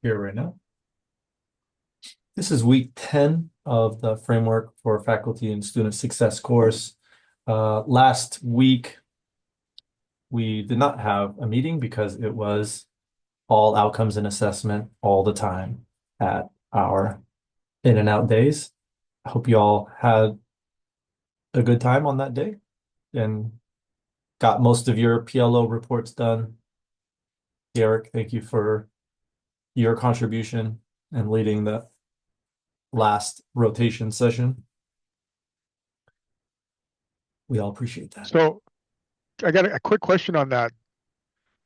here right now. This is week 10 of the Framework for Faculty and Student Success course. Last week, we did not have a meeting because it was all outcomes and assessment all the time at our in and out days. I hope you all had a good time on that day and got most of your PLO reports done. Eric, thank you for your contribution and leading the last rotation session. We all appreciate that. So I got a quick question on that.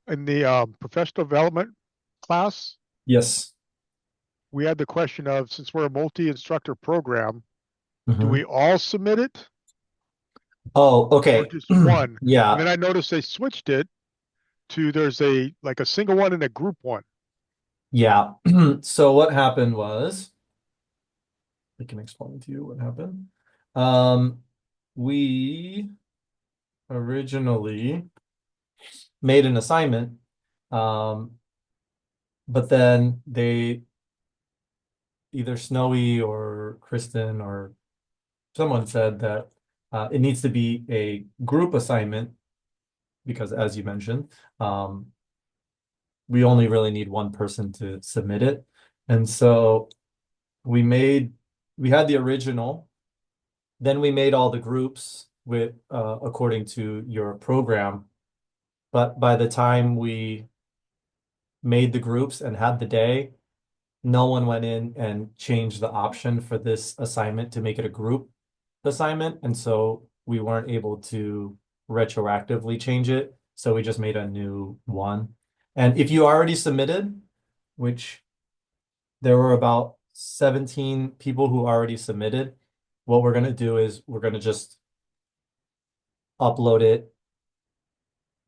In the professional development class, Yes. we had the question of, since we're a multi-instructor program, do Mhm. we all submit it Oh, or okay. just one? And Yeah. then I noticed they switched it to there's a single one and a group one. Yeah. So what happened was, I can explain to you what happened. We originally made an assignment, um, but then they either Snowy or Kristen or someone said that it needs to be a group assignment because, as you mentioned, we only really need one person to submit it. And so we made we had the original, then we made all the groups with according to your program. But by the time we made the groups and had the day, no one went in and changed the option for this assignment to make it a group assignment. And so we weren't able to retroactively change it. So we just made a new one. And if you already submitted, which there were about 17 people who already submitted, what we're going to do is we're going to just upload it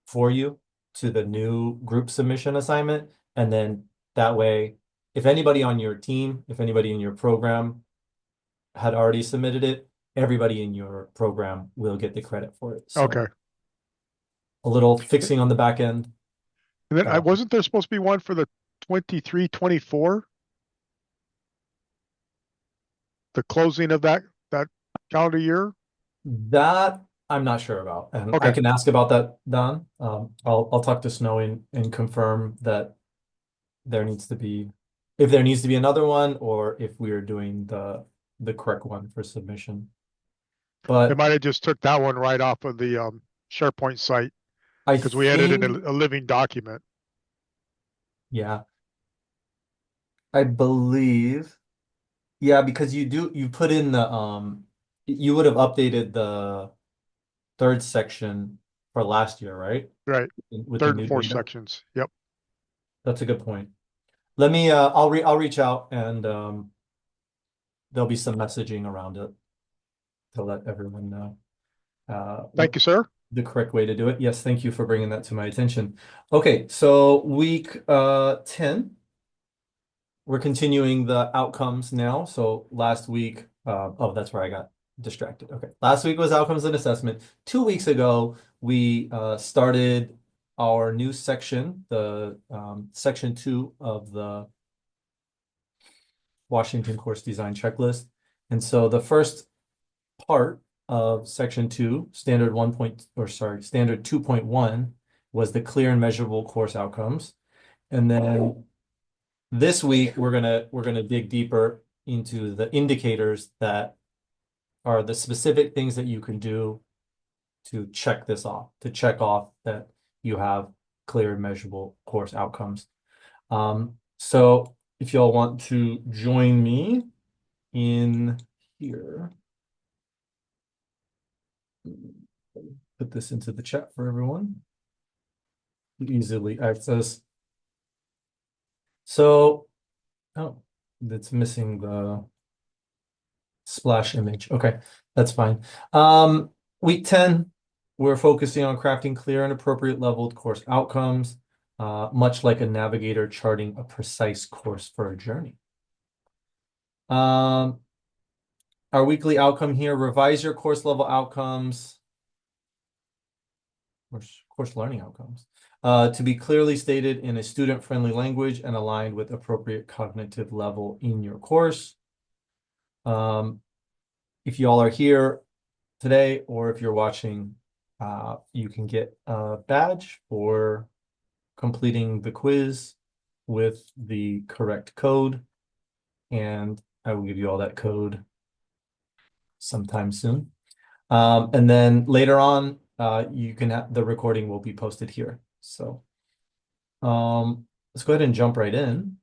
for you to the new group submission assignment. And then that way, if anybody on your team, if anybody in your program had already submitted it, everybody in your program will get the credit for it. Okay. So a little fixing on the back end. And then I Uh, wasn't there supposed to be one for the 23-24, the closing of that calendar year? that I'm not sure about, and I Okay. can ask about that, Don. I'll talk to Snowy and confirm that there needs to be, if there needs to be another one, or if we are doing the correct one for submission. They But might have just took that one right off of the SharePoint site I because we had it in think, a living document. yeah, I believe, yeah, because you put in the you would have updated the third section for last year, right? Right. With the Third and new fourth data. sections. Yep. That's a good point. Let me I'll reach out and there'll be some messaging around it to let everyone know Thank what you, sir. the correct way to do it. Yes, thank you for bringing that to my attention. Okay, so week 10, we're continuing the outcomes now. So last week, oh, that's where I got distracted. Okay, last week was outcomes and assessment. 2 weeks ago, we started our new section, the section 2 of the Washington Course Design Checklist. And so the first part of section 2, standard 1 point, or sorry, standard 2.1 was the clear and measurable course outcomes. And then this week we're gonna dig deeper into the indicators that are the specific things that you can do to check this off, to check off that you have clear and measurable course outcomes. So if y'all want to join me in here, put this into the chat for everyone to easily access. So, oh, that's missing the splash image. Okay, that's fine. Week 10, we're focusing on crafting clear and appropriate leveled course outcomes, much like a navigator charting a precise course for a journey. Our weekly outcome here, revise your course level outcomes, or course learning outcomes. to be clearly stated in a student-friendly language and aligned with appropriate cognitive level in your course. If you all are here today, or if you're watching, you can get a badge for completing the quiz with the correct code, and I will give you all that code sometime soon. And then later on, you can have the recording will be posted here. So let's go ahead and jump right in.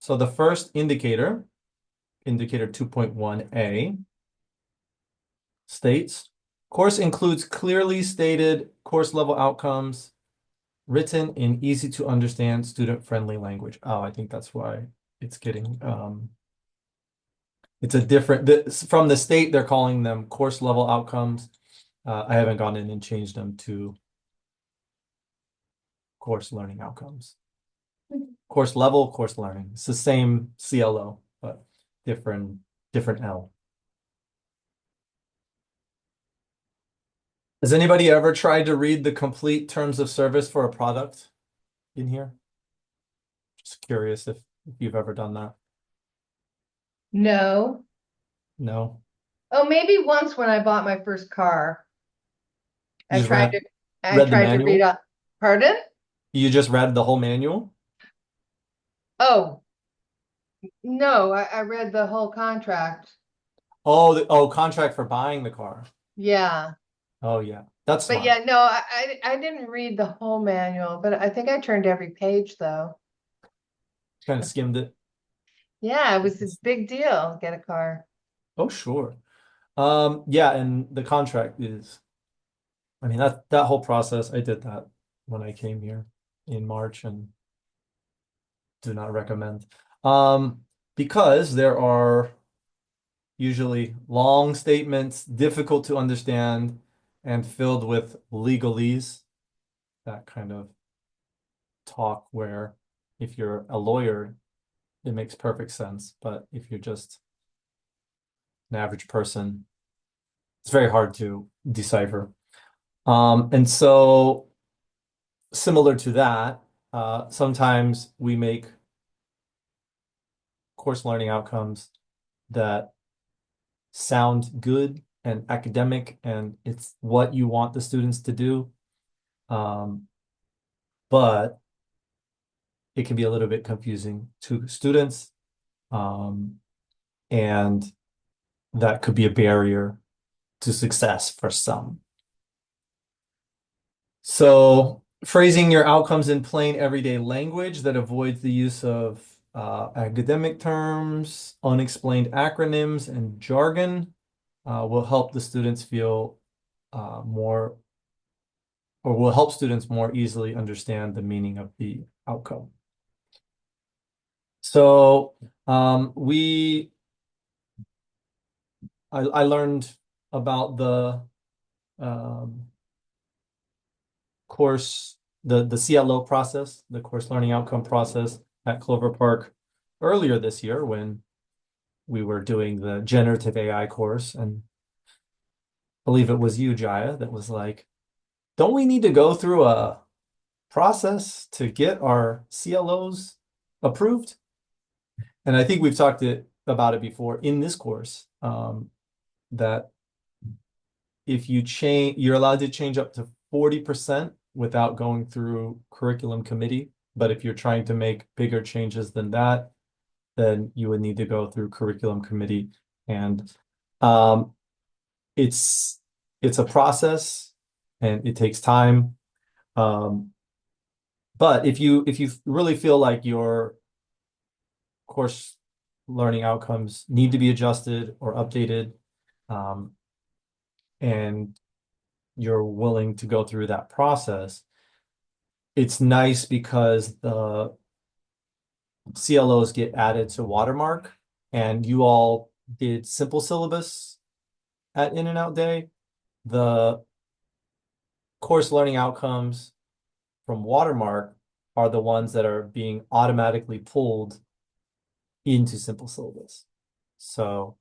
So the first indicator, indicator 2.1a, states, course includes clearly stated course level outcomes written in easy to understand student-friendly language. Oh, I think that's why it's getting, it's a different, from the state, they're calling them course level outcomes. I haven't gone in and changed them to course learning outcomes. Course level, course learning. It's the same CLO, but different L. Has anybody ever tried to read the complete terms of service for a product in here? Just curious if you've ever done that. No. No? Oh, maybe once when I bought my first car. You I just tried to I read the tried to read manual? a pardon? You just read the whole manual? Oh, no, I read the whole contract. Oh, oh, contract for buying the car. Yeah. Oh, yeah. That's But smart. yeah, no, I didn't read the whole manual, but I think I turned every page though. Kind of skimmed it. Yeah, it was a big deal, get a car. Oh, sure. Yeah, and the contract is, I mean, that whole process, I did that when I came here in March and do not recommend. Because there are usually long statements, difficult to understand, and filled with legalese, that kind of talk where if you're a lawyer, it makes perfect sense. But if you're just an average person, it's very hard to decipher. And so similar to that, sometimes we make course learning outcomes that sound good and academic, and it's what you want the students to do. But it can be a little bit confusing to students. And that could be a barrier to success for some. So phrasing your outcomes in plain everyday language that avoids the use of academic terms, unexplained acronyms, and jargon will help the students feel more, or will help students more easily understand the meaning of the outcome. So I learned about the course, the CLO process, the course learning outcome process at Clover Park earlier this year when we were doing the generative AI course. And I believe it was you, Jaya, that was like, don't we need to go through a process to get our CLOs approved? And I think we've talked about it before in this course, that if you change, you're allowed to change up to 40% without going through curriculum committee. But if you're trying to make bigger changes than that, then you would need to go through curriculum committee. And it's a process and it takes time. But if you really feel like your course learning outcomes need to be adjusted or updated, and you're willing to go through that process, it's nice because the CLOs get added to Watermark, and you all did simple syllabus at In-N-Out Day. The course learning outcomes from Watermark are the ones that are being automatically pulled into simple syllabus. So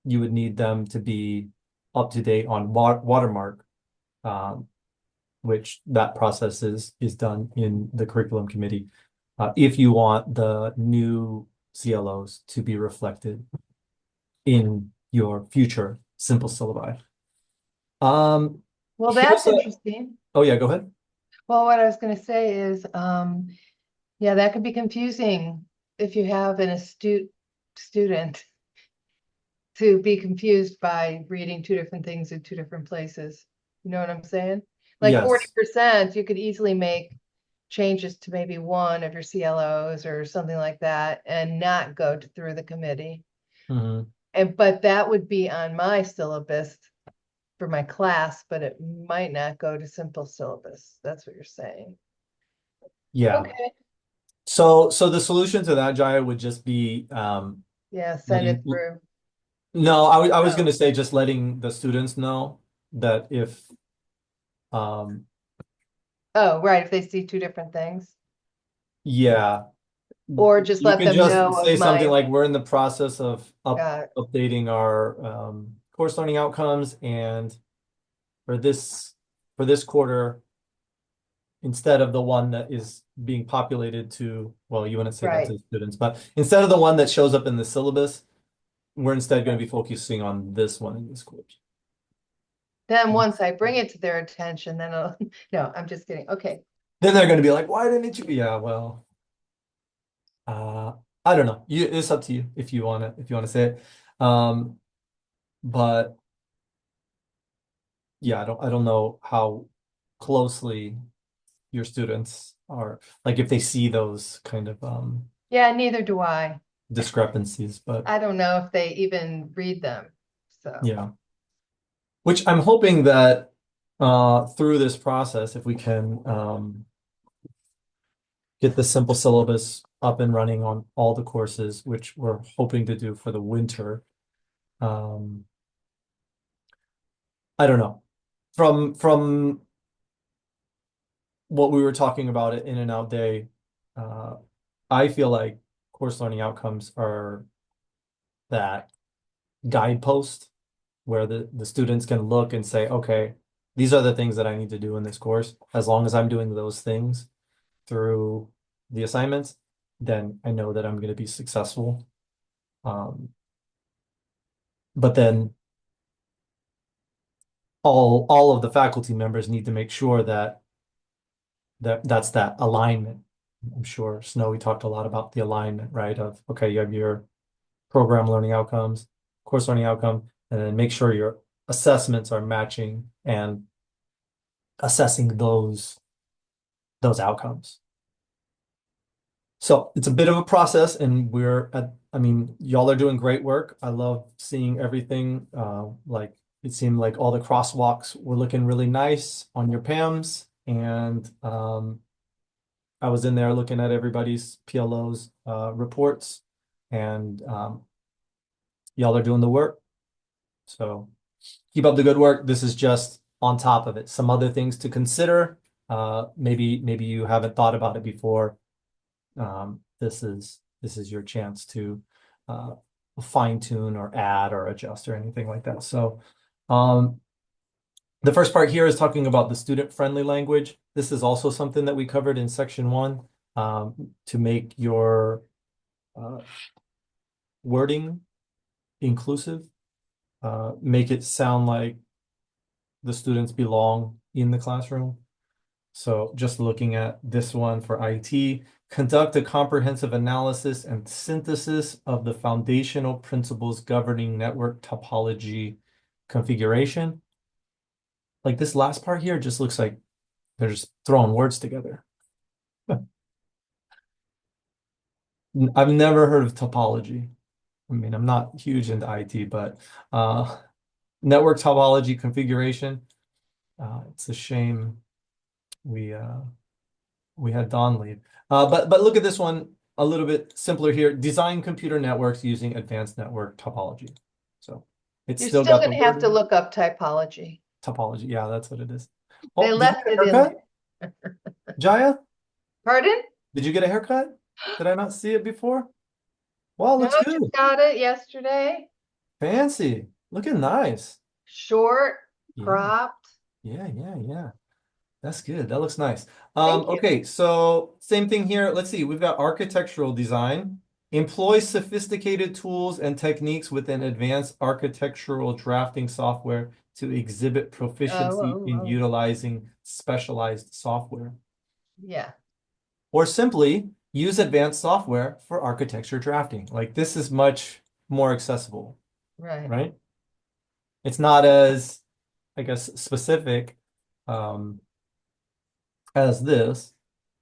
you would need them to be up to date on Watermark which that process is done in the curriculum committee. If you want the new CLOs to be reflected in your future simple syllabi. Well, Here's that's a, interesting. oh yeah, go ahead. Well, what I was gonna say is, yeah, that could be confusing if you have an astute student to be confused by reading two different things in two different places. You know what I'm saying? Like Yes. 40%, you could easily make changes to maybe one of your CLOs or something like that and not go through the committee. Mhm. But that would be on my syllabus for my class, but it might not go to simple syllabus. That's what you're saying. Yeah. Okay, So the solution to that, Jaya, would just be yeah, send it letting through. no, I was Oh. gonna say just letting the students know that if Oh, right, if they see two different things. yeah, Or just you let can them just know say of something my, like we're in the process of uh, updating our course learning outcomes, and for this quarter, instead of the one that is being populated to, well, you wouldn't say that to right. the students, but instead of the one that shows up in the syllabus, we're instead going to be focusing on this one in this course. Then once I bring it to their attention, then I'll, no, I'm just kidding. Okay. Then they're going to be like, why didn't you? Yeah, well, uh, I don't know. It's up to you if you want to say it. But yeah, I don't know how closely your students are, like if they see those kind of Yeah, neither do I. discrepancies, but I don't know if they even read them. So, yeah. Which I'm hoping that through this process, if we can get the simple syllabus up and running on all the courses, which we're hoping to do for the winter. Um, I don't know. From what we were talking about at In and Out Day, uh, I feel like course learning outcomes are that guidepost where the students can look and say, okay, these are the things that I need to do in this course. As long as I'm doing those things through the assignments, then I know that I'm going to be successful. But then all of the faculty members need to make sure that that's that alignment. I'm sure Snowy talked a lot about the alignment, right? Of okay, you have your program learning outcomes, course learning outcome, and then make sure your assessments are matching and assessing those outcomes. So it's a bit of a process, and I mean, y'all are doing great work. I love seeing everything. Like it seemed like all the crosswalks were looking really nice on your PAMs, and I was in there looking at everybody's PLO's reports, and y'all are doing the work. So keep up the good work. This is just on top of it. Some other things to consider. Maybe you haven't thought about it before. This is your chance to fine tune or add or adjust or anything like that. So the first part here is talking about the student-friendly language. This is also something that we covered in section 1 to make your wording inclusive, make it sound like the students belong in the classroom. So just looking at this one for IT, conduct a comprehensive analysis and synthesis of the foundational principles governing network topology configuration. Like this last part here just looks like they're just throwing words together. I've never heard of topology. I mean, I'm not huge into IT, but network topology configuration. It's a shame we had Don lead. But look at this one a little bit simpler here. Design computer networks using advanced network topology. So it's you're still still got the gonna have to word look up typology. topology. Yeah, that's what it is. They Oh, did you left get it a in haircut, there. Jaya? Pardon? Did you get a haircut? Did I not see it before? Wow, No, looks good. just got it yesterday. Fancy. Looking nice. Short, Yeah, cropped. yeah. That's good. That looks nice. Thank you. Okay, so same thing here. Let's see. We've got architectural design. Employ sophisticated tools and techniques within advanced architectural drafting software to exhibit proficiency in Oh. utilizing specialized software. Yeah, Or simply use advanced software for architecture drafting. Like this is much more accessible, right. right? It's not as, I guess, specific as this,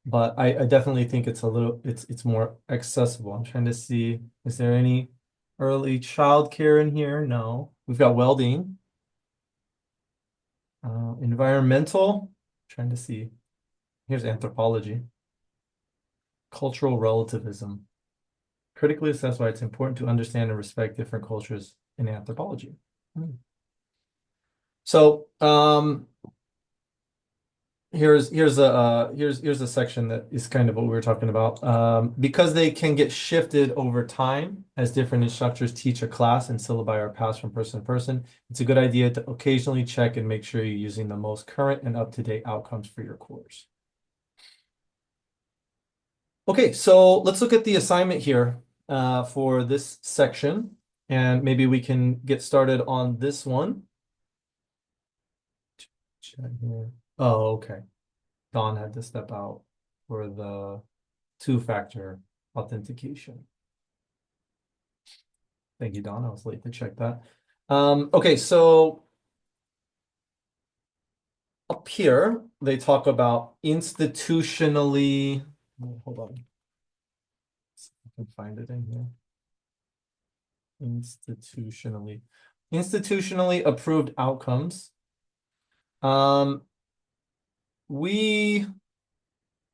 but I definitely think it's a little it's more accessible. I'm trying to see, is there any early childcare in here? No. We've got welding. Environmental. Trying to see. Here's anthropology. Cultural relativism. Critically assess why it's important to understand and respect different cultures in anthropology. So here's a section that is kind of what we were talking about. Because they can get shifted over time as different instructors teach a class and syllabi are passed from person to person, it's a good idea to occasionally check and make sure you're using the most current and up-to-date outcomes for your course. Okay, so let's look at the assignment here for this section, and maybe we can get started on this one. Chat here. Oh, okay. Don had to step out for the two-factor authentication. Thank you, Don. I was late to check that. Okay, so up here, they talk about institutionally. Hold on. See if I can find it in here. Institutionally approved outcomes.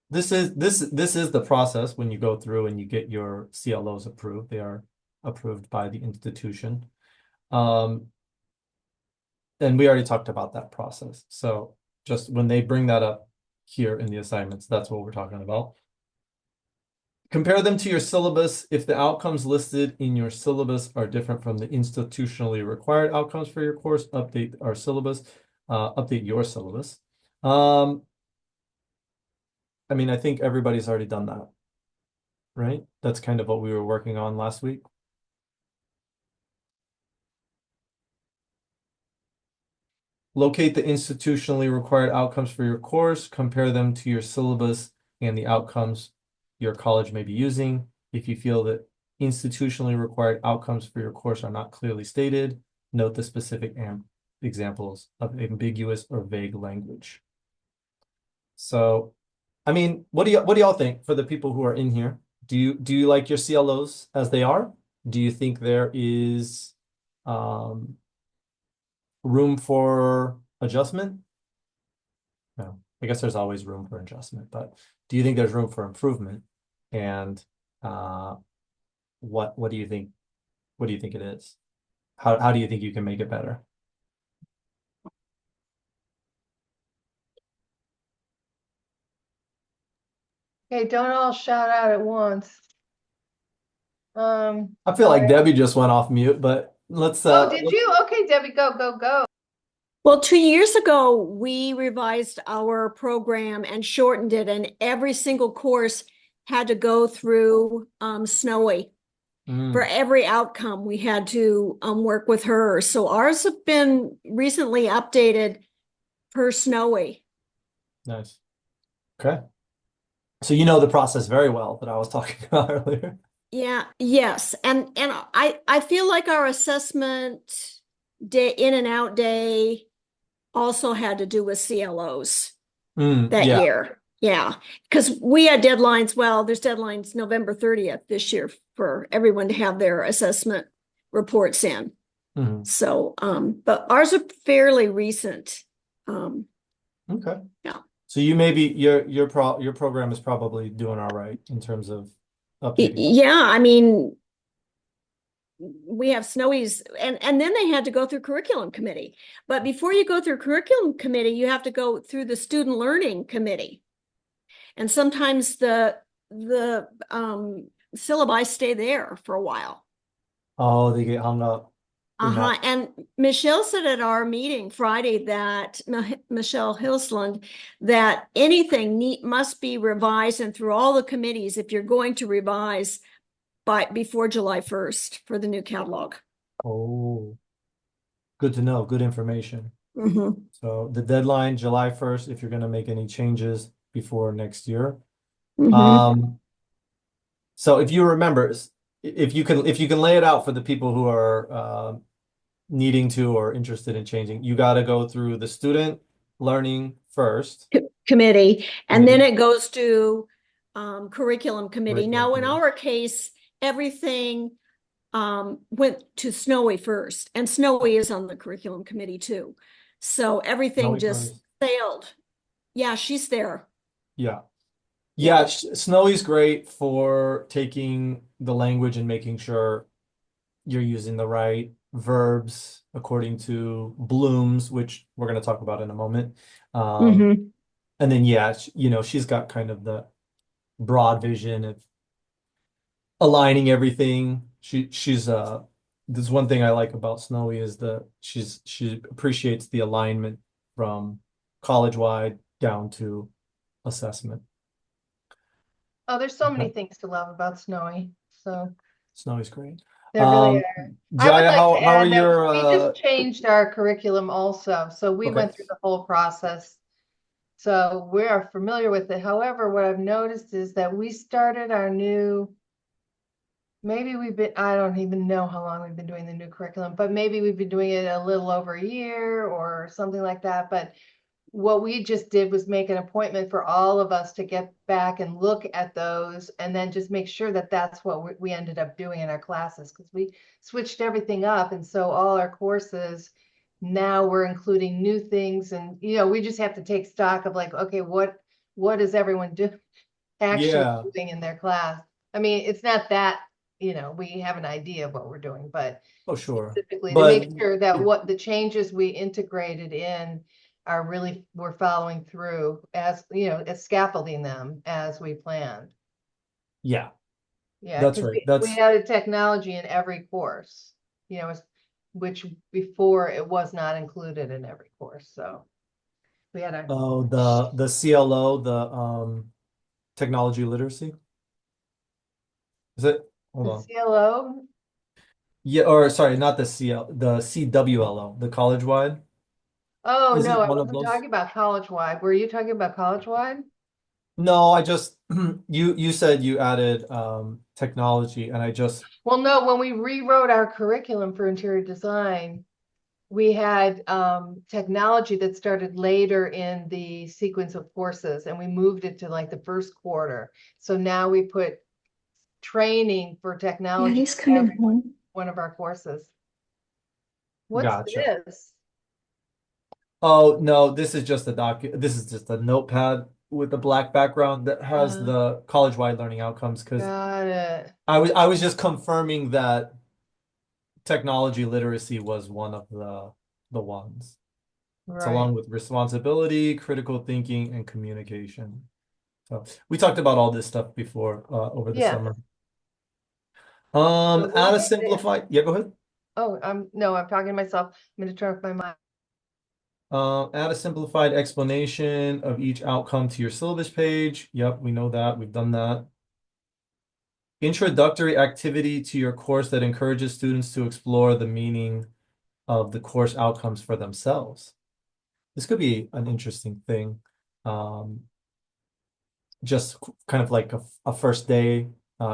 This is the process when you go through and you get your CLOs approved. They are approved by the institution. And we already talked about that process. So just when they bring that up here in the assignments, that's what we're talking about. Compare them to your syllabus. If the outcomes listed in your syllabus are different from the institutionally required outcomes for your course, update our syllabus, update your syllabus. I mean, I think everybody's already done that, right? That's kind of what we were working on last week. Locate the institutionally required outcomes for your course, compare them to your syllabus and the outcomes your college may be using. If you feel that institutionally required outcomes for your course are not clearly stated, note the specific examples of ambiguous or vague language. So, I mean, what do y'all think for the people who are in here? Do you like your CLOs as they are? Do you think there is room for adjustment? No, I guess there's always room for adjustment, but do you think there's room for improvement? And what do you think? What do you think it is? How do you think you can make it better? Okay, don't all shout out at once. I feel like Debbie just went off mute, but let's Oh, did you? Okay, Debbie, go. Well, 2 years ago, we revised our program and shortened it, and every single course had to go through Snowy. For every outcome, we had to work with her. So ours have been recently updated per Snowy. Nice. Okay. So you know the process very well that I was talking about earlier. Yeah, yes. And I feel like our assessment day in and out day also had to do with CLOs that Yeah. year. Yeah, because we had deadlines. Well, there's deadlines November 30th this year for everyone to have their assessment reports in. So, but ours are fairly recent. Okay. Yeah. So you maybe your program is probably doing all right in terms of updating. Yeah, I mean, we have Snowy's, and then they had to go through curriculum committee. But before you go through curriculum committee, you have to go through the student learning committee. And sometimes the syllabi stay there for a while. Oh, they get hung up. in that. And Michelle said at our meeting Friday that Michelle Hilsland, that anything must be revised and through all the committees if you're going to revise before July 1st for the new catalog. Oh, good to know. Good information. Mhm. So the deadline, July 1st, if you're going to make any changes before next year. Mhm. So if you remember, if you can lay it out for the people who are needing to or interested in changing, you got to go through the student learning first. Committee, and then Committee. it goes to curriculum committee. Curriculum Now, in committee. our case, everything went to Snowy first, and Snowy is on the curriculum committee too. So everything Snowy just first. failed. Yeah, she's there. Yeah. Yeah, Snowy's great for taking the language and making sure you're using the right verbs according to Bloom's, which we're going to talk about in a moment. Mhm. And then, yeah, she's got kind of the broad vision of aligning everything. There's one thing I like about Snowy is she appreciates the alignment from college-wide down to assessment. Oh, there's so many Okay. things to love about Snowy, so Snowy's great. there really are. I would Jaya, like to how are add that your we just changed our curriculum also, so we Okay. went through the whole process. So we are familiar with it. However, what I've noticed is that we started our new, I don't even know how long we've been doing the new curriculum, but maybe we've been doing it a little over a year or something like that. But what we just did was make an appointment for all of us to get back and look at those and then just make sure that that's what we ended up doing in our classes, because we switched everything up. And so all our courses, now we're including new things, and we just have to take stock of like, okay, what is everyone actually Yeah. doing in their class? I mean, it's not that, we have an idea of what we're doing, but Oh, sure. specifically to But make sure that what the changes we integrated in are really, we're following through as scaffolding them as we planned. yeah, Yeah, that's because right. we added technology in every course, which before it was not included in every course. So we had a the CLO, the technology literacy. Is it? Hold on. CLO. Yeah, or sorry, not the the CWLO, the college-wide. Oh, Is no, it I one of wasn't those? talking about college-wide. Were you talking about college-wide? No, I just you said you added technology and I just Well, no, when we rewrote our curriculum for interior design, we had technology that started later in the sequence of courses, and we moved it to like the first quarter. So now we put training for technology he's in coming every home. one of our courses. What's gotcha. this? Oh, no, this is just this is just a notepad with a black background that has the college-wide learning outcomes because Got it. I was just confirming that technology literacy was one of the ones. It's Right. along with responsibility, critical thinking, and communication. So we talked about all this stuff before over the Yeah. summer. So Add a what- simplified. Yeah, go ahead. Oh, I'm talking to myself. I'm going to turn off my mic. Add a simplified explanation of each outcome to your syllabus page. Yep, we know that. We've done that. Introductory activity to your course that encourages students to explore the meaning of the course outcomes for themselves. This could be an interesting thing. Just kind of like a first day,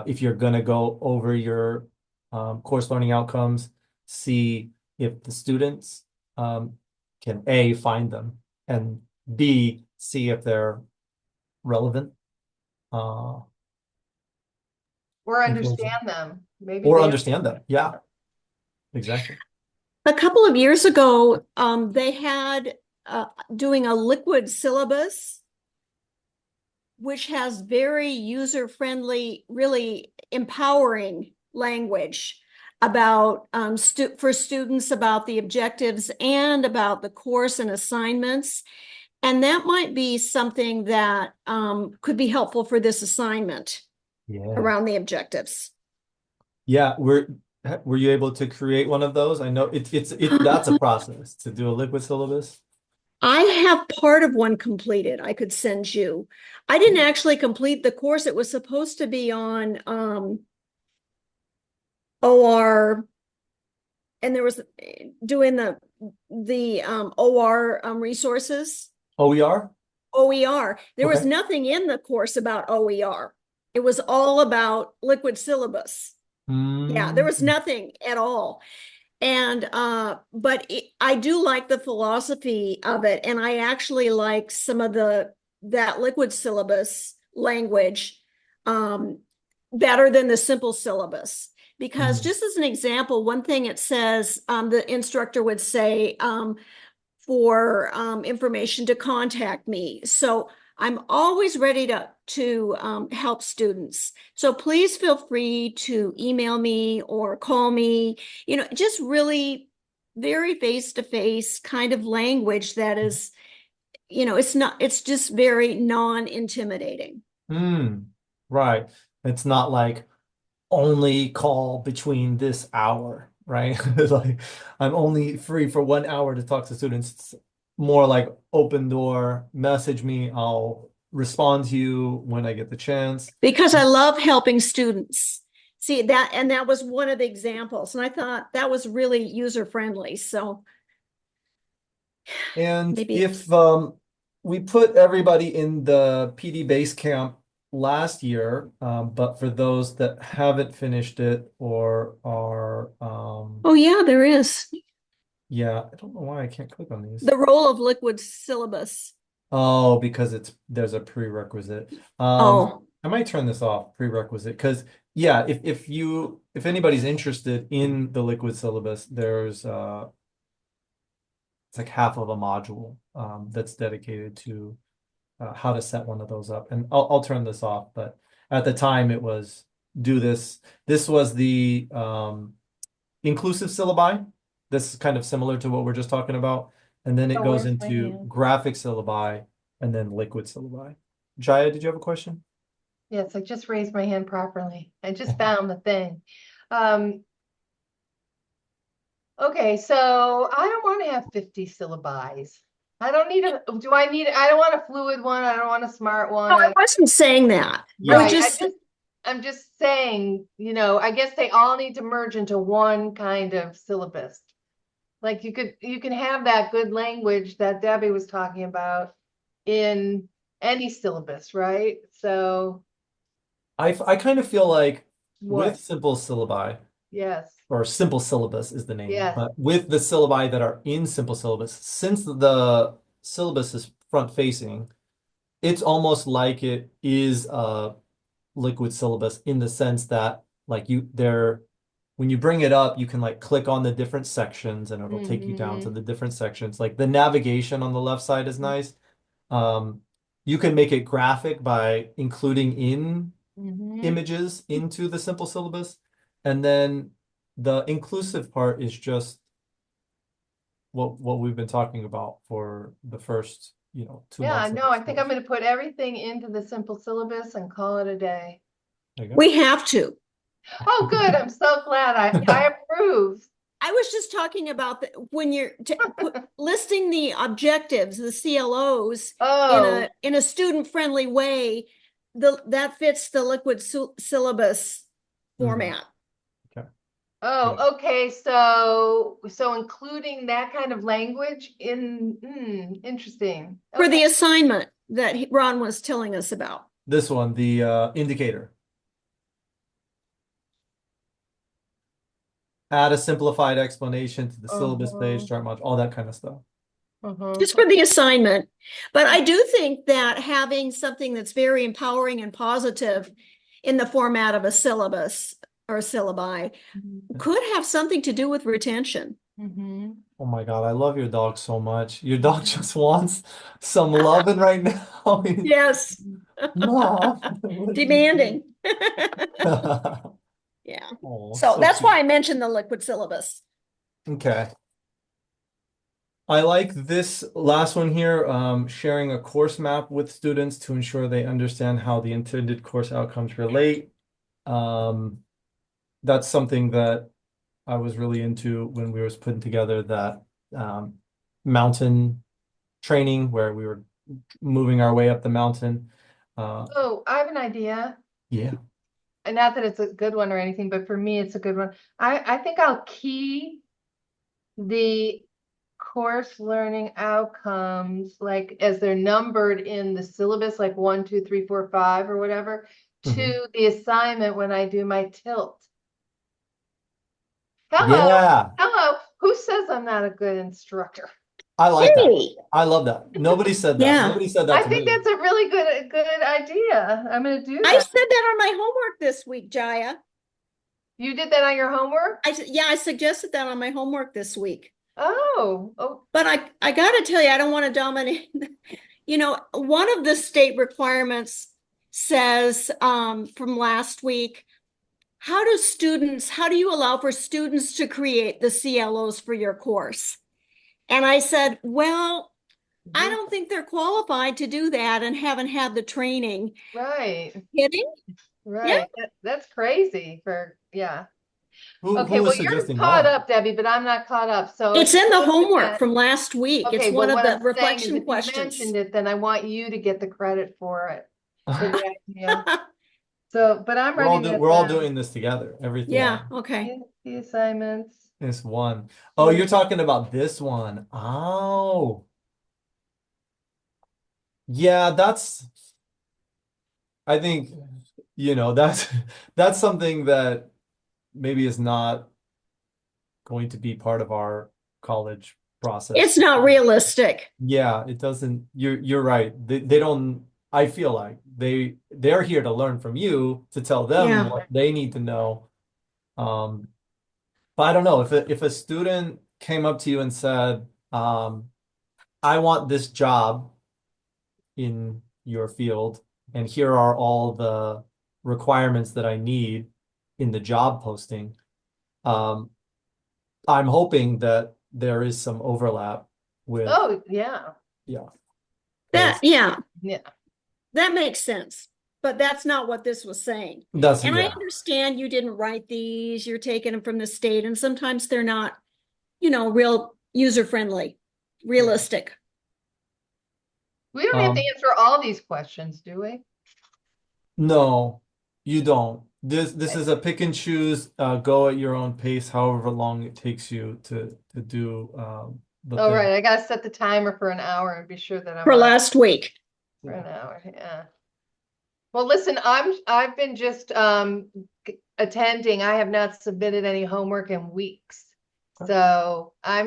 if you're gonna go over your course learning outcomes, see if the students can A, find them, and B, see if they're relevant. Or in closing. understand them. Maybe Or they understand them. Yeah, exactly. A couple of years ago, they had doing a liquid syllabus, which has very user-friendly, really empowering language about for students about the objectives and about the course and assignments. And that might be something that could be helpful for this assignment Yeah. around the objectives. Yeah, were you able to create one of those? I know that's a process to do a liquid syllabus. I have part of one completed. I could send you. I didn't actually complete the course. It was supposed to be on OR, and there was doing the OR resources. OER? OER. There was Okay. nothing in the course about OER. It was all about liquid syllabus. Yeah, there was Mm. nothing at all. And but I do like the philosophy of it, and I actually like some of that liquid syllabus language better than the simple syllabus. Because Mm. just as an example, one thing it says, the instructor would say, for information to contact me. So I'm always ready to help students. So please feel free to email me or call me, just really very face-to-face kind of language that is, it's just very non-intimidating. Mm. Right. It's not like only call between this hour, right? Like I'm only free for 1 hour to talk to students. It's more like open door, message me, I'll respond to you when I get the chance. Because I love helping students. See that, and that was one of the examples. And I thought that was really user friendly. So And maybe if we put everybody in the PD Basecamp last year, but for those that haven't finished it or are oh yeah, there is yeah, I don't know why I can't click on these. the role of liquid syllabus. Oh, because there's a prerequisite. Oh, I might turn this off, prerequisite, because yeah, if anybody's interested in the liquid syllabus, there's it's like half of a module that's dedicated to how to set one of those up. And I'll turn this off, but at the time it was do this. This was the inclusive syllabi. This is kind of similar to what we're just talking about. And then it Oh, goes where's my into hand? graphic syllabi and then liquid syllabi. Jaya, did you have a question? Yes, I just raised my hand properly. I just found the thing. Um, okay, so I don't want to have 50 syllabi. I don't need I don't want a fluid one. I don't want a smart no, I one. wasn't saying that. Yeah. I Right, just I'm just saying, I guess they all need to merge into one kind of syllabus. Like you can have that good language that Debbie was talking about in any syllabus, right? So I kind of feel like with what? simple syllabi, Yes, or simple syllabus is the name, yes. but with the syllabi that are in simple syllabus, since the syllabus is front facing, it's almost like it is a liquid syllabus in the sense that like when you bring it up, you can like click on the different sections and it'll take you down to Mhm. the different sections. Like the navigation on the left side is nice. You can make it graphic by including in Mhm. images into the simple syllabus. And then the inclusive part is just what we've been talking about for the first, 2 months Yeah, of no, this I think I'm course. gonna put everything into the simple syllabus and call it a day. There you go. we have to. Oh, good. I'm so glad. I approve. I was just talking about when you're listing the objectives, the CLOs Oh, in a student friendly way, that fits the liquid syllabus Mhm. format. Okay. Yeah. oh, okay. So including that kind of language interesting. For the Okay. assignment that Ron was telling us about. This one, the indicator. Add a simplified explanation to the syllabus page, Uh-huh. chart module, all that kind of stuff. Just for the assignment. But I do think that having something that's very empowering and positive in the format of a syllabus or syllabi could have something to do with retention. Mm-hmm. Oh my God, I love your dog so much. Your dog just wants some loving right now. Yes. Mom, what did you do? Demanding. Yeah. Oh, So so that's cute. why I mentioned the liquid syllabus. Okay. I like this last one here, sharing a course map with students to ensure they understand how the intended course outcomes relate. That's something that I was really into when we was putting together that mountain training where we were moving our way up the mountain. Oh, I have an idea. Yeah. And not that it's a good one or anything, but for me, it's a good one. I think I'll key the course learning outcomes, like as they're numbered in the syllabus, like 1, 2, 3, 4, 5 or whatever, Mhm. to the assignment when I do my tilt. Hello, Yeah, hello. Who says I'm not a good instructor? I like that. Hey, I love that. Nobody said that. Yeah. Nobody said that I to think me. that's a really good idea. I'm gonna do I that. said that on my homework this week, Jaya. You did that on your homework? Yeah, I suggested that on my homework this week. Oh, But I gotta tell you, I don't want to dominate. You know, one of the state requirements says from last week, how do you allow for students to create the CLOs for your course? And I said, well, I don't think they're qualified to do that and haven't had the training. right, Kidding? Yeah. right. That's crazy yeah. Who Okay, was well, you're suggesting caught that? up, Debbie, but I'm not caught up. So It's if in you the look at homework that- from last week. It's Okay, one but of what the I'm saying is reflection if you questions. mentioned it, then I want you to get the credit for it, for the idea. So, but I'm writing that We're all down. doing this together. Everything Yeah, okay. The assignments. is one. Oh, you're talking about this one. Oh. Yeah, I think, that's something that maybe is not going to be part of our college process. It's not realistic. Yeah, it doesn't, you're right. They don't, I feel like they're here to learn from you to tell them Yeah. what they need to know. But I don't know if a student came up to you and said, I want this job in your field, and here are all the requirements that I need in the job posting. I'm hoping that there is some overlap with, Oh, yeah, yeah. Yeah, yeah. that makes sense. But that's not what this was saying. That's, And I yeah. understand you didn't write these, you're taking them from the state, and sometimes they're not, real user-friendly, realistic. We don't have to answer all these questions, do we? No, you don't. This is a pick and choose, go at your own pace, however long it takes you to do the Oh, thing. right, I gotta set the timer for an hour and be sure that I'm For on last week. for an hour, yeah. Well, listen, I've been just attending. I have not submitted any homework in weeks. So I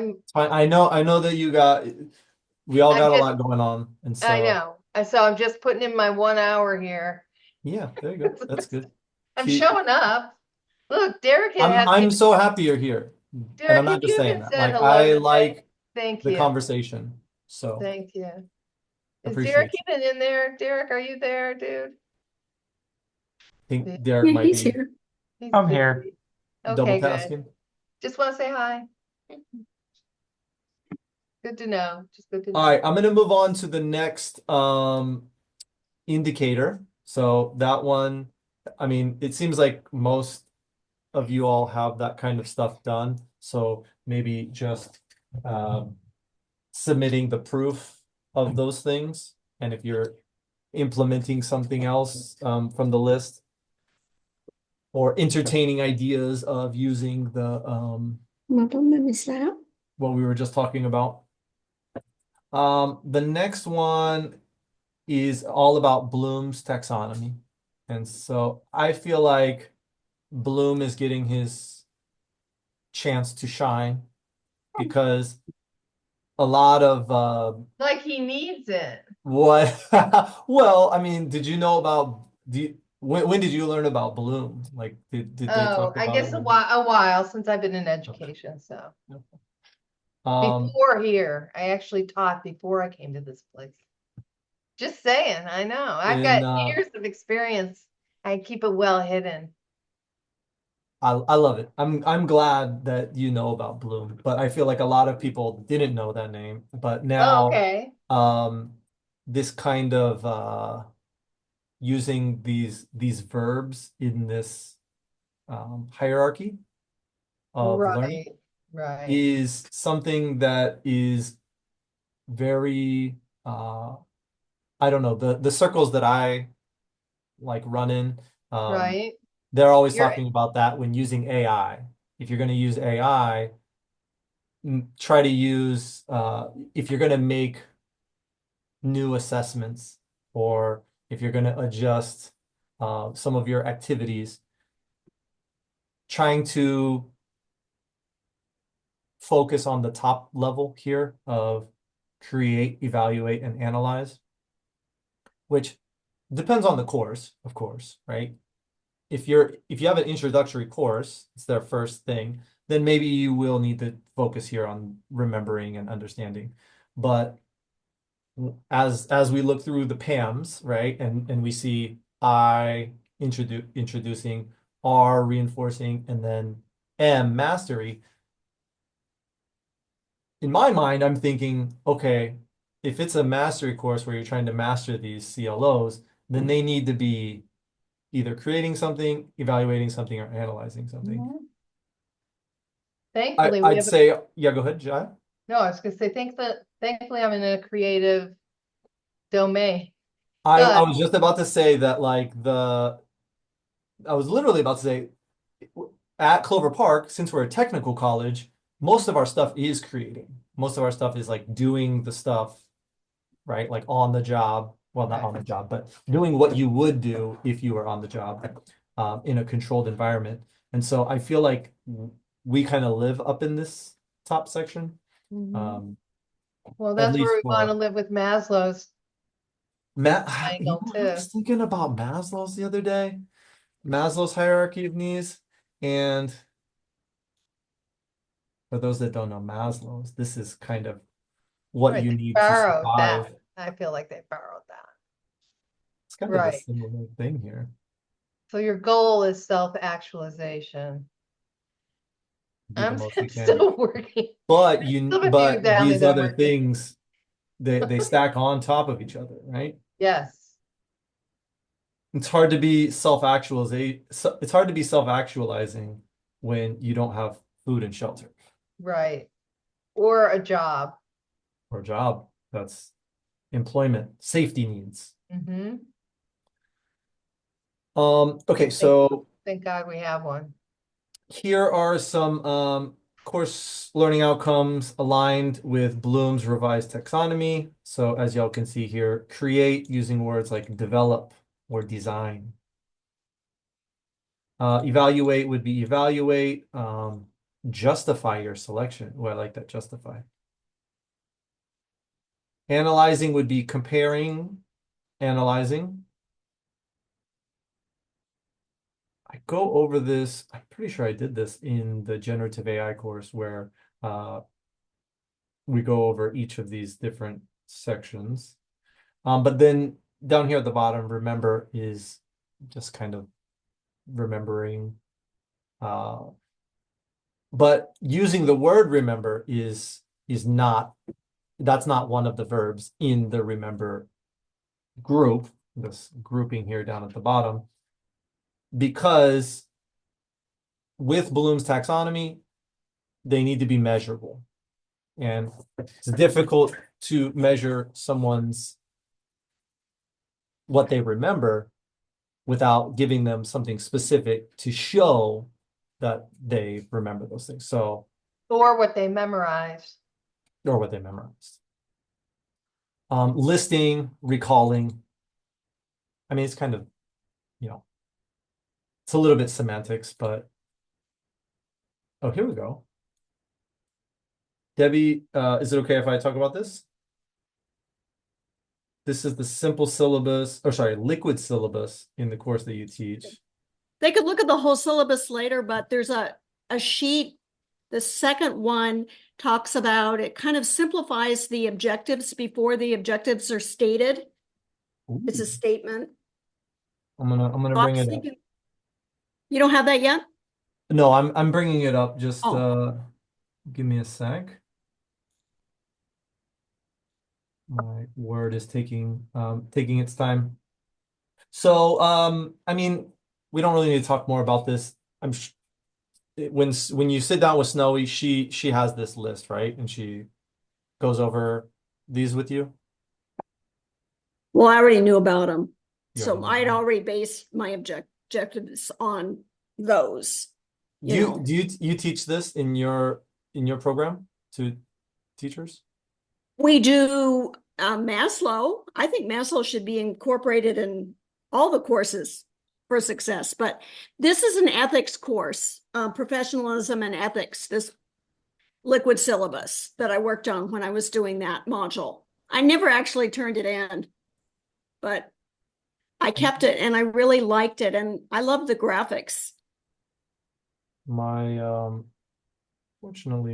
know that we all I'm got a just- lot going on, and so I know. And so I'm just putting in my 1 hour here. yeah, there you go. That's good. I'm See, showing up. Look, Derek I'm so happy you're here. And Derek, I'm not just you saying even that. said Like hello I today. like Thank the you. conversation. So Thank you. Is appreciate Derek you. even in there? Derek, are you there, dude? I think Derek Yeah, might he's be here. He's I'm busy. here. Okay, double good. tasking. Just want to say hi. Good to know. Just good to know. All right, I'm gonna move on to the next indicator. So that one, I mean, it seems like most of you all have that kind of stuff done. So maybe just submitting the proof of those things. And if you're implementing something else from the list, or entertaining ideas of using the what we were just talking about. The next one is all about Bloom's taxonomy. And so I feel like Bloom is getting his chance to shine because a lot of Like he needs it. what well, I mean, did you know about when did you learn about Bloom? Like did they Oh, talk I about guess it? a while since I've been in education. So Um, before here, I actually taught before I came to this place. Just saying, I know. I've got years of experience. I keep it well hidden. I love it. I'm glad that you know about Bloom, but I feel like a lot of people didn't know that name. But Oh, now, okay. this kind of using these verbs in this hierarchy of learning Right. is something that is very I don't know, the circles that I like run in, Right. they're always You're talking about that when using AI. If you're going to use AI, try to use if you're going to make new assessments, or if you're going to adjust some of your activities, trying to focus on the top level here of create, evaluate, and analyze, which depends on the course, of course, right? If you have an introductory course, it's their first thing, then maybe you will need to focus here on remembering and understanding. But as we look through the PAMs, right, and we see I introducing, R reinforcing, and then M mastery, in my mind, I'm thinking, okay, if it's a mastery course where you're trying to master these CLOs, then they need to be either creating something, evaluating something, or analyzing something. Mhm. Thankfully, we I'd have say, yeah, go ahead, Jai. no, I was gonna say, thankfully I'm in a creative domain. I But was just about to say that, like, I was literally about to say, at Clover Park, since we're a technical college, most of our stuff is creating. Most of our stuff is like doing the stuff, right? Like on the job. Well, not on the job, but doing what you would do if you were on the job, in a controlled environment. And so I feel like we kind of live up in this top section, well, at that's where least we want to for live with Maslow's You angle know, I too. was thinking about Maslow's the other day, Maslow's hierarchy of needs. And for those that don't know Maslow's, this is kind of what Right, you they need to borrowed survive. that. I feel like they borrowed that. It's kind of a Right. similar thing here. So your goal is self-actualization. Do the I'm most you can. still working. But Still a few but down these that I'm other working. things, they stack on top of each other, right? Yes. It's hard to be self-actualization. It's hard to be self-actualizing when you don't have food and shelter Right. Or a job. or job. That's employment, safety needs. Hmm. Okay, so Thank God we have one. here are some course learning outcomes aligned with Bloom's revised taxonomy. So as y'all can see here, create using words like develop or design. Evaluate would be evaluate. Justify your selection. Oh, I like that, justify. Analyzing would be comparing, analyzing. I go over this, I'm pretty sure I did this in the generative AI course where we go over each of these different sections. But then down here at the bottom, remember is just kind of remembering. But using the word remember is not, that's not one of the verbs in the remember group, this grouping here down at the bottom, because with Bloom's taxonomy, they need to be measurable. And it's difficult to measure someone's what they remember without giving them something specific to show that they remember those things. So, Or what they memorize. or what they memorized. Listing, recalling. I mean, it's kind of, you know, it's a little bit semantics, but oh, here we go. Debbie, is it okay if I talk about this? This is the simple syllabus, or sorry, liquid syllabus in the course that you teach. They could look at the whole syllabus later, but there's a sheet. The second one talks about, it kind of simplifies the objectives before the objectives are stated. It's a Ooh. statement. I'm gonna So I bring was it up. thinking, you don't have that yet? No, I'm bringing it up. Just Oh. give me a sec. My Word is taking its time. So I mean, we don't really need to talk more about this. when you sit down with Snowy, she has this list, right? And she goes over these with you. Well, I already knew about them. You So already I'd know. already based my objectives on those. You know. Do you teach this in your program to teachers? We do Maslow. I think Maslow should be incorporated in all the courses for success, but this is an ethics course, professionalism and ethics, this liquid syllabus that I worked on when I was doing that module. I never actually turned it in, but I kept it and I really liked it and I love the graphics. My fortunately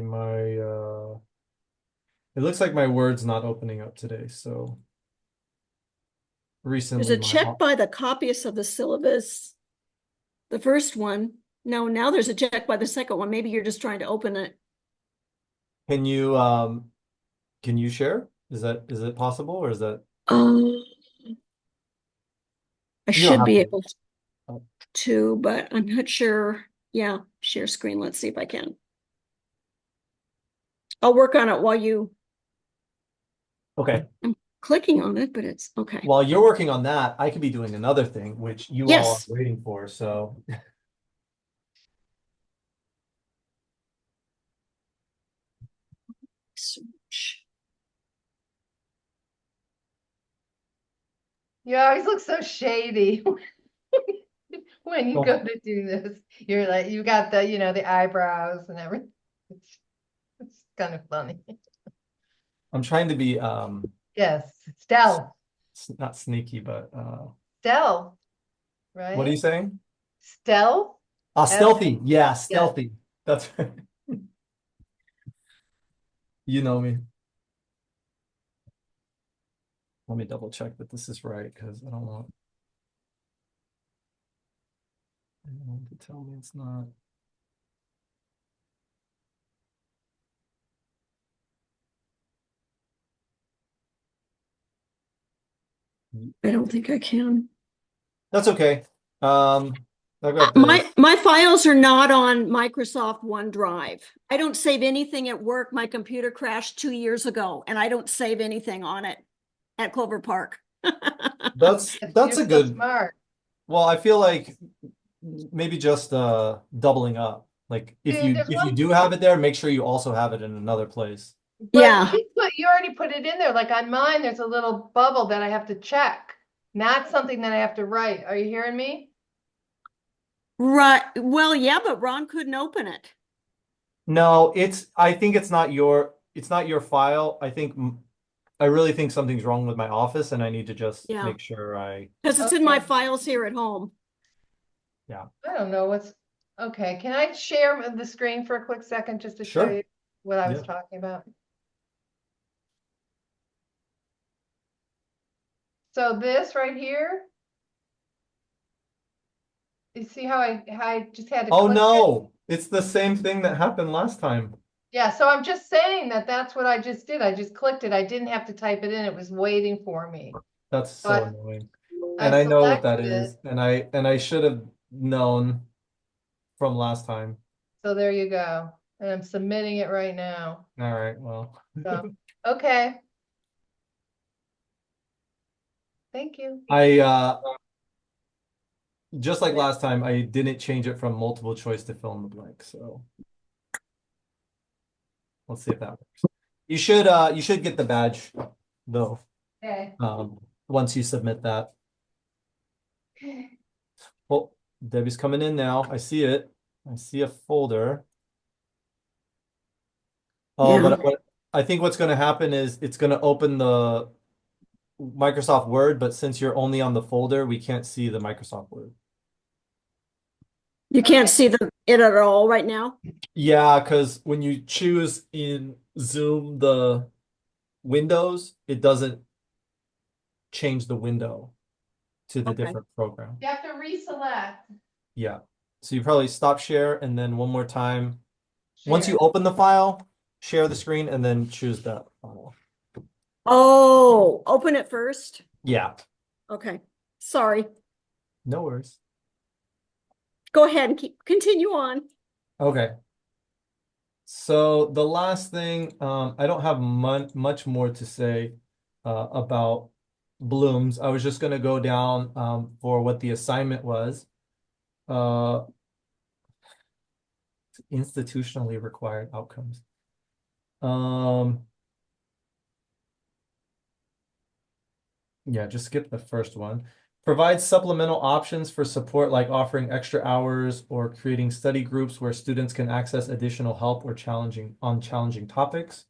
it looks like my Word's not opening up today, so There's recently a check by the copyist of the syllabus. The first one. No, now there's a check by the second one. Maybe you're just trying to open it. can you share? Is it possible, or is that Um, I you don't should have be to. able to, but I'm not sure. Yeah, share screen. Let's see if I can. I'll work on it while you Okay. clicking on it, but it's okay. While you're working on that, I could be doing another thing, which you all are Yes. waiting for. So Search. You always look so shady when you Oh. go to do this. You're like, you got the, the eyebrows and everything. It's kind of funny. I'm trying to be Yes, stealth, not sneaky, but stealth, right? what are you saying? Stealth? Stealthy. Yeah, stealthy. That's right. You know me. Let me double check that this is right, because I don't want anyone to tell me it's not. I don't think I can. That's okay. I've got this. My files are not on Microsoft OneDrive. I don't save anything at work. My computer crashed 2 years ago, and I don't save anything on it at Clover Park. That's You're a so good. smart. Well, I feel like maybe just doubling up. Like if Dude, you there's if you one- do have it there, make sure you also have it in another place. But Yeah. you already put it in there. Like on mine, there's a little bubble that I have to check. Not something that I have to write. Are you hearing me? Right. Well, yeah, but Ron couldn't open it. No, I think it's not your file. I really think something's wrong with my office, and I need to just Yeah. make sure I. Because it's in my Okay. files here at home. I don't know what's, okay, can I share the screen for a quick second just to show Sure. you what I was Yeah. talking about? So this right here, you see how I just had to Oh click it? no, it's the same thing that happened last time. Yeah, so I'm just saying that that's what I just did. I just clicked it. I didn't have to type it in. It was waiting for me. That's so But annoying. I And I know what that selected is, it. and I should have known from last time. So there you go. And I'm submitting it right now. All right, well. So, okay. Thank you. I just like last time, I didn't change it from multiple choice to fill in the blank, so let's see if that works. You should get the badge though, Okay. once you submit that. Well, Debbie's coming in now. I see it. I see a folder. Oh, Yeah. but what I think what's going to happen is it's going to open the Microsoft Word, but since you're only on the folder, we can't see the Microsoft Word. You can't see it at all right now. Yeah, because when you choose in Zoom the windows, it doesn't change the window to the Okay. different program. You have to reselect. Yeah. So you probably stop share and then one more time. Once you Share. open the file, share the screen and then choose that file. Oh, open it first. Yeah. Okay. Sorry. No worries. Go ahead and continue on. Okay. So the last thing, I don't have much more to say about Bloom's. I was just going to go down for what the assignment was. Uh, Institutionally required outcomes. Yeah, just skip the first one. Provide supplemental options for support, like offering extra hours or creating study groups where students can access additional help or challenging topics.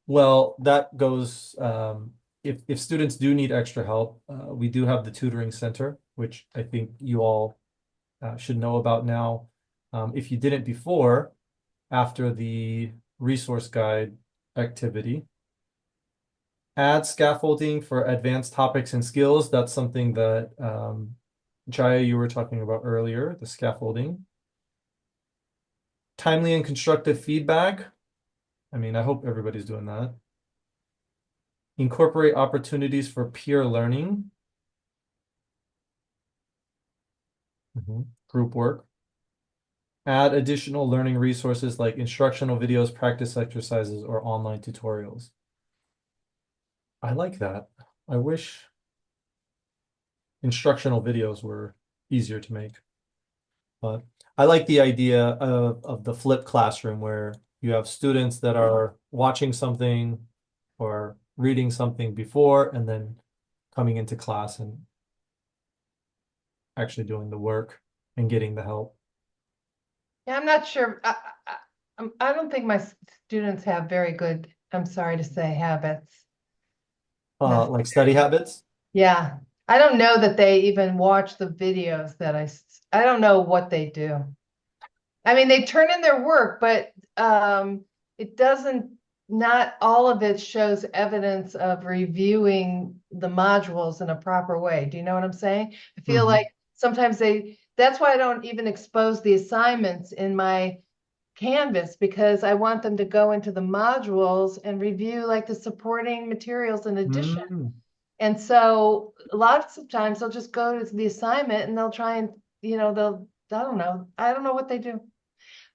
Well, that goes, if students do need extra help, we do have the tutoring center, which I think you all should know about now. If you didn't before, after the resource guide activity. Add scaffolding for advanced topics and skills. That's something that Jaya, you were talking about earlier, the scaffolding. Timely and constructive feedback. I mean, I hope everybody's doing that. Incorporate opportunities for peer learning. Group work. Add additional learning resources like instructional videos, practice exercises, or online tutorials. I like that. I wish instructional videos were easier to make. But I like the idea of the flipped classroom where you have students that are watching something or reading something before and then coming into class and actually doing the work and getting the help. Yeah, I'm not sure. I don't think my students have very good, I'm sorry to say, habits. No. Like study habits. Yeah, I don't know that they even watch the videos that I don't know what they do. I mean, they turn in their work, but it doesn't, not all of it shows evidence of reviewing the modules in a proper way. Do you know what I'm saying? I feel Mhm. like sometimes that's why I don't even expose the assignments in my Canvas, because I want them to go into the modules and review like the supporting materials in addition. Mm. And so lots of times they'll just go to the assignment and they'll try and, I don't know what they do.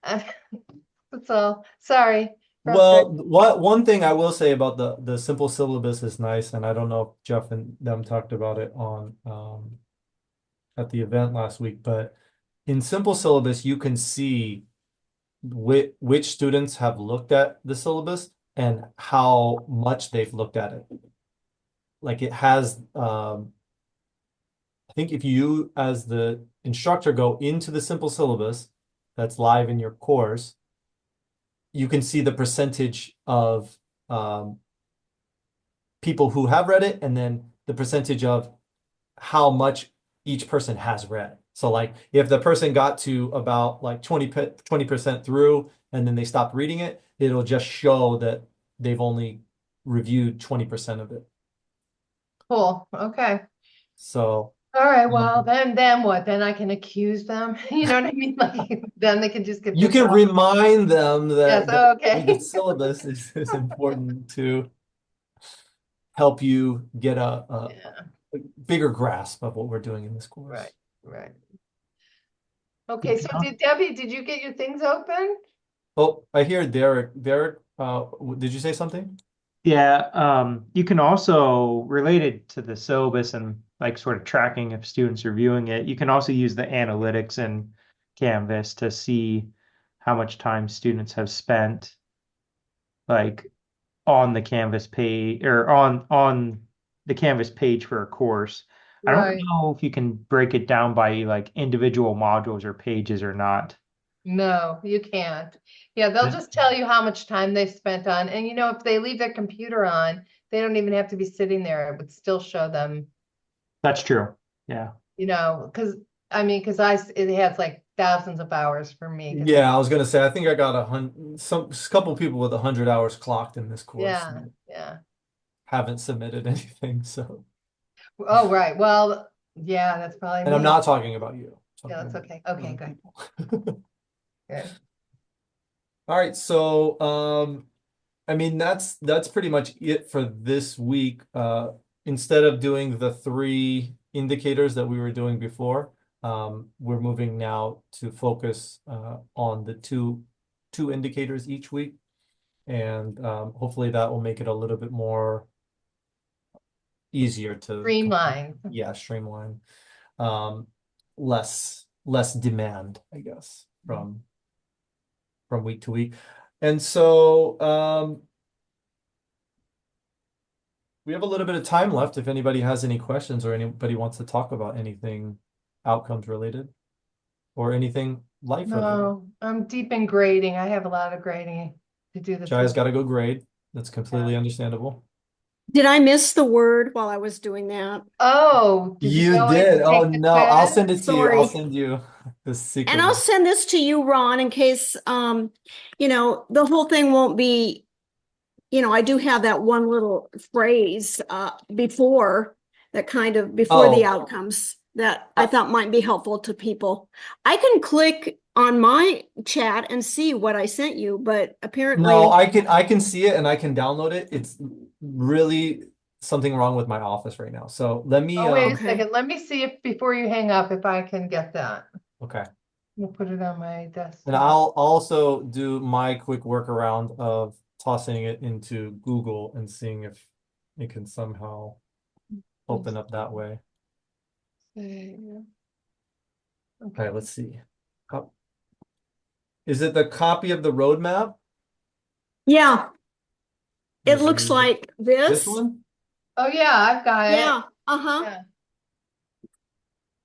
That's all. Sorry. Well, one thing I will say about the simple syllabus is nice, and I don't know if Jeff and them talked about it on at the event last week, but in simple syllabus you can see which students have looked at the syllabus and how much they've looked at it. Like it has, I think if you as the instructor go into the simple syllabus that's live in your course, you can see the percentage of people who have read it and then the percentage of how much each person has read. So like if the person got to about like 20% through and then they stopped reading it, it'll just show that they've only reviewed 20% of it. Cool. Okay. So All right. Well, then what? Then I can accuse them. You know what I mean? Like then they can just get you pissed can off. remind them Yes. that Okay. the syllabus is important to help you get a Yeah. bigger grasp of what we're doing in this course. Right. Right. Okay. So Debbie, did you get your things open? Oh, I hear Derek. Derek, did you say something? Yeah, you can also, related to the syllabus and like sort of tracking if students are viewing it, you can also use the analytics in Canvas to see how much time students have spent like on the Canvas page or on the Canvas page for a course. I don't Right. know if you can break it down by like individual modules or pages or not. No, you can't. Yeah, they'll just tell you how much time they've spent on. And if they leave their computer on, they don't even have to be sitting there. It would still show them, That's true. Yeah. because because it has like thousands of hours for me. Yeah, I was gonna say I think I got a couple people with 100 hours clocked in this course Yeah, and yeah. haven't submitted anything. So, Oh, right. Well, yeah, that's probably and I'm me. not talking about you. I'm Yeah, talking that's okay. about Okay, other good. people. Good. All right, so I mean that's pretty much it for this week. Instead of doing the 3 indicators that we were doing before, we're moving now to focus on the two indicators each week. And hopefully that will make it a little bit more easier to Streamline. yeah, streamline. Less demand, I guess, from week to week. And so we have a little bit of time left if anybody has any questions or anybody wants to talk about anything outcomes related or anything life related. No, I'm deep in grading. I have a lot of grading to do this. Jaya's got to go grade. That's completely understandable. Did I miss the word while I was doing that? Oh, did You go in did. and Oh take the no, I'll quiz? send it to you. I'll Sorry. send you the secret. And I'll send this to you, Ron, in case, you know, the whole thing won't be, you know, I do have that one little phrase before that kind of before the Oh. outcomes that I thought might be helpful to people. I can click on my chat and see what I sent you, but apparently No, I can see it and I can download it. It's really something wrong with my office right now. So let me Oh, wait a Okay. second. Let me see if before you hang up, if I can get that. okay. We'll put it on my desk. And I'll also do my quick workaround of tossing it into Google and seeing if it can somehow open up that way. Okay. Okay, let's see. Is it the copy of the roadmap? yeah, it Is looks like this. this one? Oh, yeah, I've got it. Yeah, uh-huh. Yeah.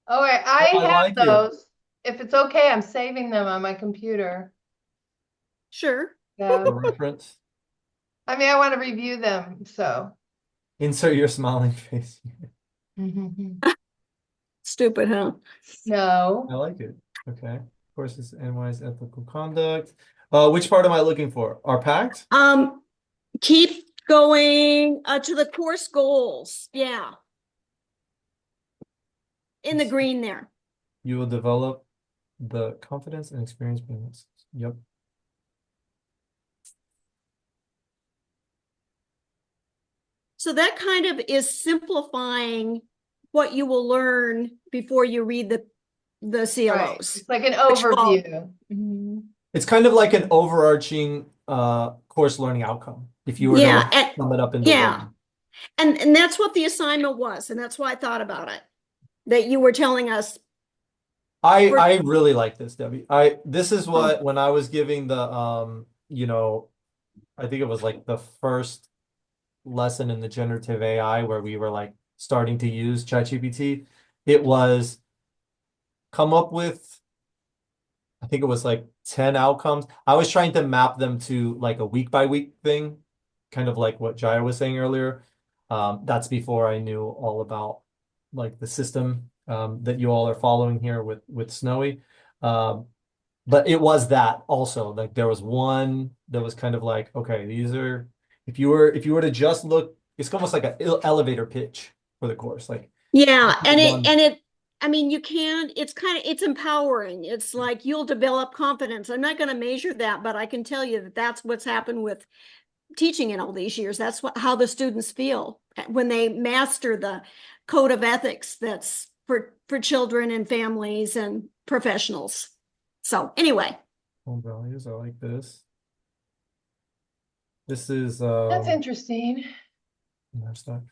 Oh, wait, I Oh, I have like it. those. If it's okay, I'm saving them on my computer. Sure. Yeah. The reference. I mean, I want to review them, so. Insert your smiling face. Stupid, huh? I No, like it. Okay. Of course, it's NY's ethical conduct. Which part am I looking for? Our pact? Keep going to the course goals. Yeah. In the green there. You will develop the confidence and experience being this. Yep. So that kind of is simplifying what you will learn before you read the right. CLOs. It's like an Which fall- overview. Mhm. It's kind of like an overarching course learning outcome. If you were Yeah, to and- sum it up into yeah. one. And that's what the assignment was, and that's why I thought about it. That you were telling us. I really like this, Debbie. This is what when I was giving the you know, I think it was like the first lesson in the generative AI where we were like starting to use ChatGPT. It was come up with, I think it was like 10 outcomes. I was trying to map them to like a week by week thing, kind of like what Jaya was saying earlier. That's before I knew all about like the system that you all are following here with Snowy. But it was that also, like there was one that was kind of like, okay, these are, if you were to just look, it's almost like an elevator pitch for the course. Like, Yeah, One- I mean, you can, it's empowering. It's like you'll develop confidence. I'm not going to measure that, but I can tell you that that's what's happened with teaching in all these years. That's how the students feel when they master the code of ethics that's for children and families and professionals. So anyway. home values, I like this. This is That's interesting. there's that.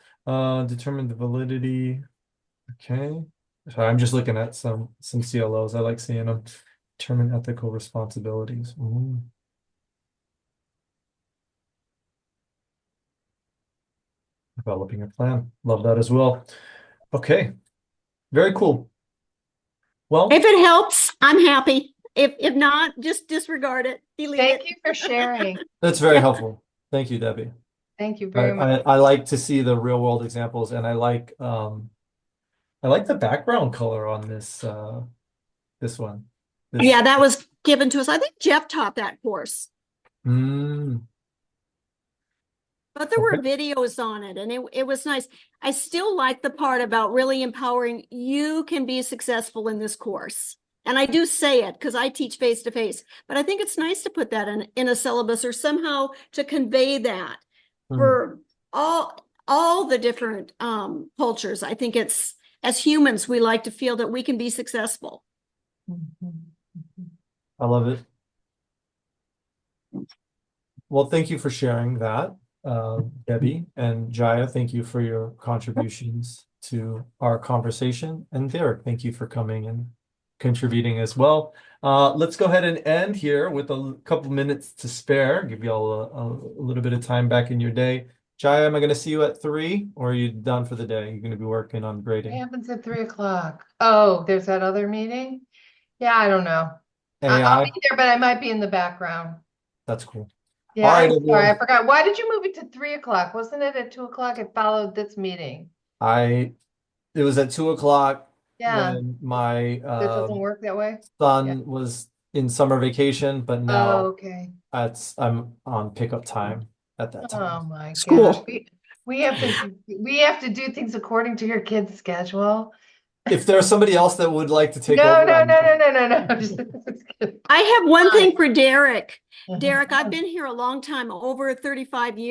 Determine the validity. Okay. Sorry, I'm just looking at some CLOs. I like seeing them. Determine ethical responsibilities. Ooh. Developing a plan. Love that as well. Okay. Very cool. Well, If it helps, I'm happy. If not, just disregard it. Delete Thank it. you for sharing. that's very helpful. Thank you, Debbie. Thank you very much. I like to see the real world examples, and I like the background color on this this one. This, Yeah, that was given to us. I think Jeff taught that course, Mm, but there were videos on it and it was nice. I still like the part about really empowering you can be successful in this course. And I do say it because I teach face to face, but I think it's nice to put that in a syllabus or somehow to convey that mm. for all the different cultures. I think it's as humans, we like to feel that we can be successful. I love it. Well, thank you for sharing that, Debbie, and Jaya, thank you for your contributions to our conversation. And Derek, thank you for coming and contributing as well. Let's go ahead and end here with a couple minutes to spare, give you all a little bit of time back in your day. Jaya, am I going to see you at 3, or are you done for the day? You're going to be working on What grading. happens at 3 o'clock? Oh, there's that other meeting? Yeah, I don't know. I'll AI, be there, but I might be in the background. that's cool. Yeah, All right, I'm sorry, I everyone. forgot. Why did you move it to 3 o'clock? Wasn't it at 2 o'clock? It followed this meeting. It was at 2 o'clock Yeah, when my that doesn't work that way? son was in summer vacation, but Oh, now okay. I'm on pickup time at that Oh time. my School. gosh. We have to do things according to your kid's schedule. If there's somebody else that would like to take No, over, no, no, no, no, no, no. I'm just kidding. I have one thing for Derek. Mhm. Derek, I've been here a long time, over 35 years.